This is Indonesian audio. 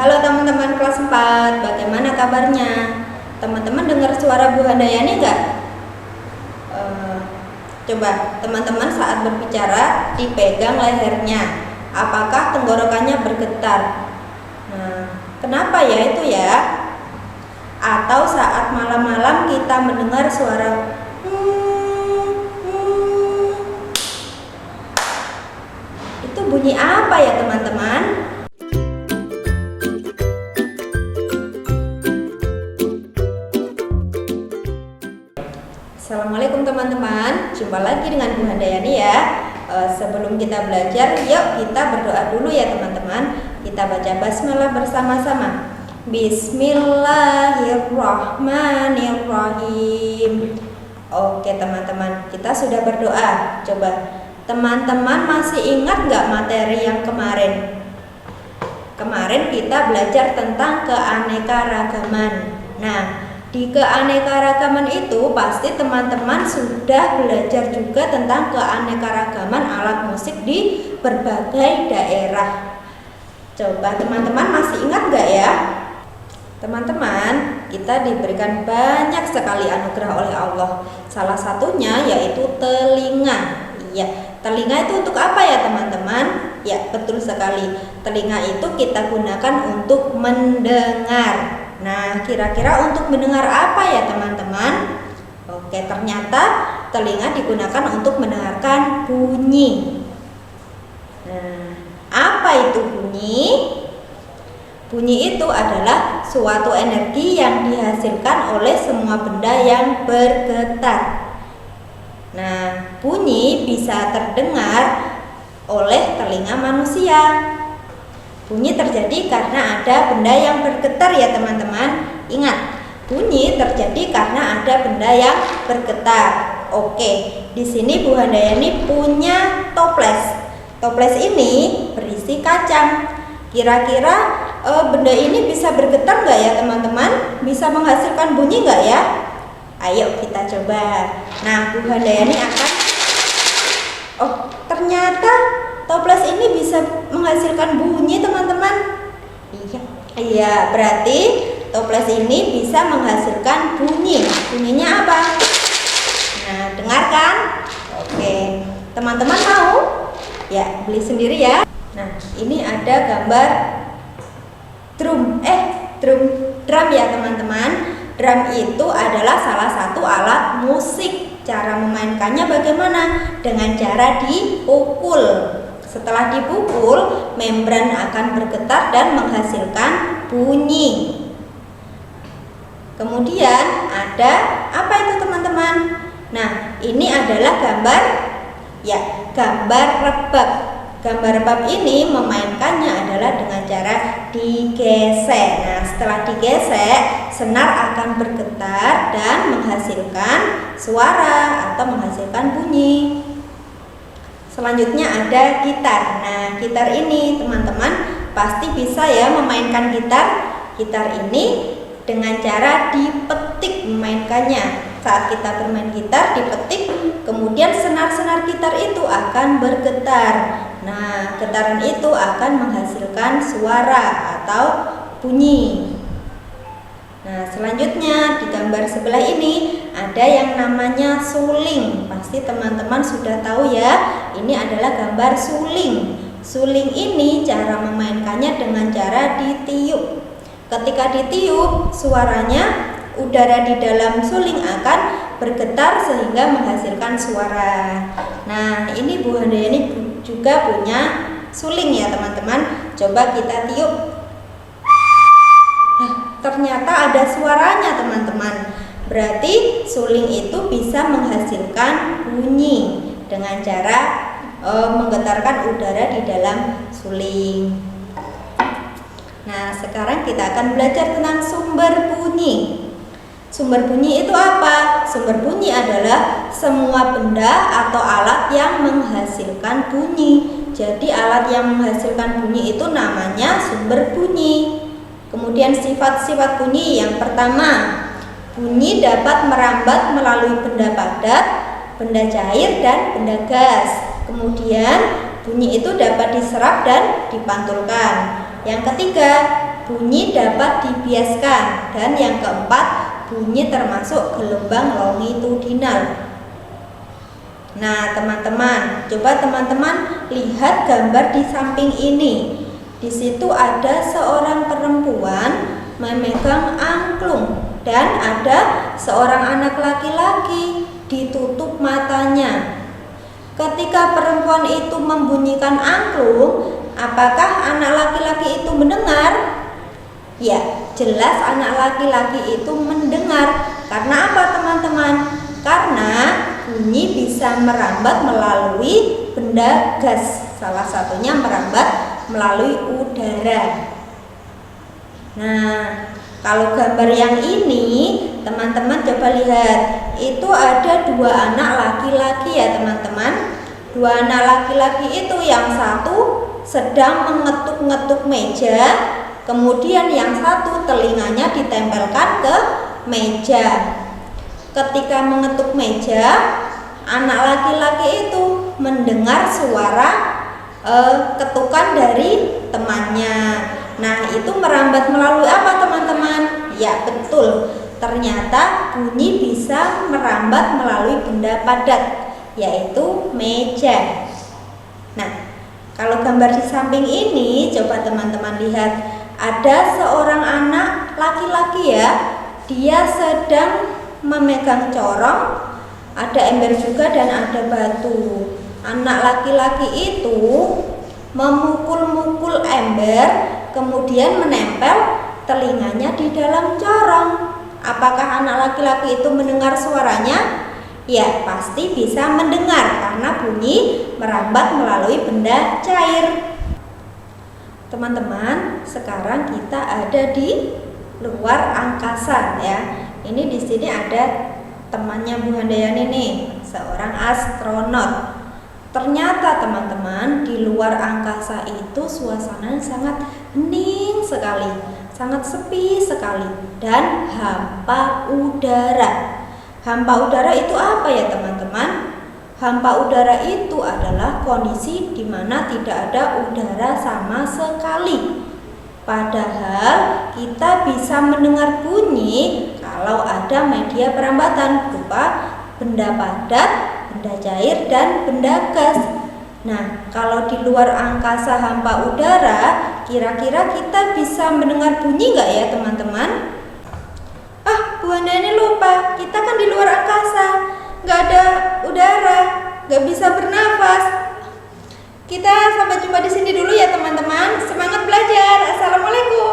Halo teman-teman kelas 4, bagaimana kabarnya? Teman-teman dengar suara Bu Handayani nggak? Coba teman-teman saat berbicara dipegang lehernya. Apakah tenggorokannya bergetar? Nah, kenapa ya itu ya? Atau saat malam-malam kita mendengar suara itu bunyi apa ya teman-teman? Assalamualaikum teman-teman, jumpa lagi dengan Bu Handayani ya. Sebelum kita belajar, yuk kita berdoa dulu ya teman-teman. Kita baca basmalah bersama-sama. Bismillahirrahmanirrahim. Oke teman-teman, kita sudah berdoa. Coba teman-teman masih ingat nggak materi yang kemarin? Kemarin kita belajar tentang keanekaragaman. Nah, di keanekaragaman itu pasti teman-teman sudah belajar juga tentang keanekaragaman alat musik di berbagai daerah. Coba teman-teman masih ingat nggak ya? Teman-teman, kita diberikan banyak sekali anugerah oleh Allah. Salah satunya yaitu telinga. Iya, telinga itu untuk apa ya teman-teman? Ya, betul sekali. Telinga itu kita gunakan untuk mendengar. Nah, kira-kira untuk mendengar apa ya teman-teman? Oke, ternyata telinga digunakan untuk mendengarkan bunyi. Nah, apa itu bunyi? Bunyi itu adalah suatu energi yang dihasilkan oleh semua benda yang bergetar. Nah, bunyi bisa terdengar oleh telinga manusia. Bunyi terjadi karena ada benda yang bergetar ya teman-teman. Ingat, bunyi terjadi karena ada benda yang bergetar. Oke, di sini Bu Handayani punya toples. Toples ini berisi kacang. Kira-kira benda ini bisa bergetar nggak ya teman-teman? Bisa menghasilkan bunyi nggak ya? Ayo kita coba. Nah, Bu Handayani akan ternyata toples ini bisa menghasilkan bunyi teman-teman. Iya, berarti toples ini bisa menghasilkan bunyi. Bunyinya apa? Nah, dengarkan. Oke, teman-teman mau? Ya, beli sendiri ya. Nah, ini ada gambar drum ya teman-teman. Drum itu adalah salah satu alat musik. Cara memainkannya bagaimana? Dengan cara dipukul. Setelah dipukul, membran akan bergetar dan menghasilkan bunyi. Kemudian ada apa itu teman-teman? Nah, ini adalah gambar rebab. Gambar rebab ini memainkannya adalah dengan cara digesek. Nah, setelah digesek, senar akan bergetar dan menghasilkan suara atau menghasilkan bunyi. Selanjutnya ada gitar. Nah, gitar ini teman-teman pasti bisa ya memainkan gitar. Gitar ini dengan cara dipetik memainkannya. Saat kita bermain gitar dipetik, kemudian senar-senar gitar itu akan bergetar. Nah, getaran itu akan menghasilkan suara atau bunyi. Nah, selanjutnya di gambar sebelah ini ada yang namanya suling. Pasti teman-teman sudah tahu ya, ini adalah gambar suling. Suling ini cara memainkannya dengan cara ditiup. Ketika ditiup, suaranya udara di dalam suling akan bergetar sehingga menghasilkan suara. Nah, ini Bu Handayani juga punya suling ya teman-teman. Coba kita tiup. Ternyata ada suaranya teman-teman. Berarti suling itu bisa menghasilkan bunyi dengan cara menggetarkan udara di dalam suling. Nah, sekarang kita akan belajar tentang sumber bunyi. Sumber bunyi itu apa? Sumber bunyi adalah semua benda atau alat yang menghasilkan bunyi. Jadi alat yang menghasilkan bunyi itu namanya sumber bunyi. Kemudian sifat-sifat bunyi yang pertama, bunyi dapat merambat melalui benda padat, benda cair, dan benda gas. Kemudian bunyi itu dapat diserap dan dipantulkan. Yang ketiga, bunyi dapat dibiaskan. Dan yang keempat, bunyi termasuk gelombang longitudinal. Nah, teman-teman, coba teman-teman lihat gambar di samping ini. Di situ ada seorang perempuan memegang angklung dan ada seorang anak laki-laki ditutup matanya. Ketika perempuan itu membunyikan angklung, apakah anak laki-laki itu mendengar? Ya, jelas anak laki-laki itu mendengar. Karena apa, teman-teman? Karena bunyi bisa merambat melalui benda gas. Salah satunya merambat melalui udara. Nah, kalau gambar yang ini, teman-teman coba lihat. Itu ada dua anak laki-laki ya, teman-teman. Dua anak laki-laki itu, yang satu sedang mengetuk-ngetuk meja, kemudian yang satu telinganya ditempelkan ke meja. Ketika mengetuk meja, anak laki-laki itu mendengar suara ketukan dari temannya. Nah, itu merambat melalui apa, teman-teman? Ya, betul. Ternyata bunyi bisa merambat melalui benda padat, yaitu meja. Nah, kalau gambar di samping ini, coba teman-teman lihat. Ada seorang anak laki-laki ya. Dia sedang memegang corong, ada ember juga dan ada batu. Anak laki-laki itu memukul-mukul ember, kemudian menempel telinganya di dalam corong. Apakah anak laki-laki itu mendengar suaranya? Ya, pasti bisa mendengar karena bunyi merambat melalui benda cair. Teman-teman, sekarang kita ada di luar angkasa ya. Ini di sini ada temannya Bu Handayani nih, seorang astronot. Ternyata teman-teman, di luar angkasa itu suasananya sangat hening sekali, sangat sepi sekali, dan hampa udara. Hampa udara itu apa ya teman-teman? Hampa udara itu adalah kondisi di mana tidak ada udara sama sekali. Padahal kita bisa mendengar bunyi kalau ada media perambatan berupa benda padat, benda cair, dan benda gas. Nah, kalau di luar angkasa hampa udara, kira-kira kita bisa mendengar bunyi nggak ya teman-teman? Bu Handayani lupa, kita kan di luar angkasa, nggak ada udara, nggak bisa bernafas. Kita sampai jumpa di sini dulu ya teman-teman. Semangat belajar. Assalamualaikum.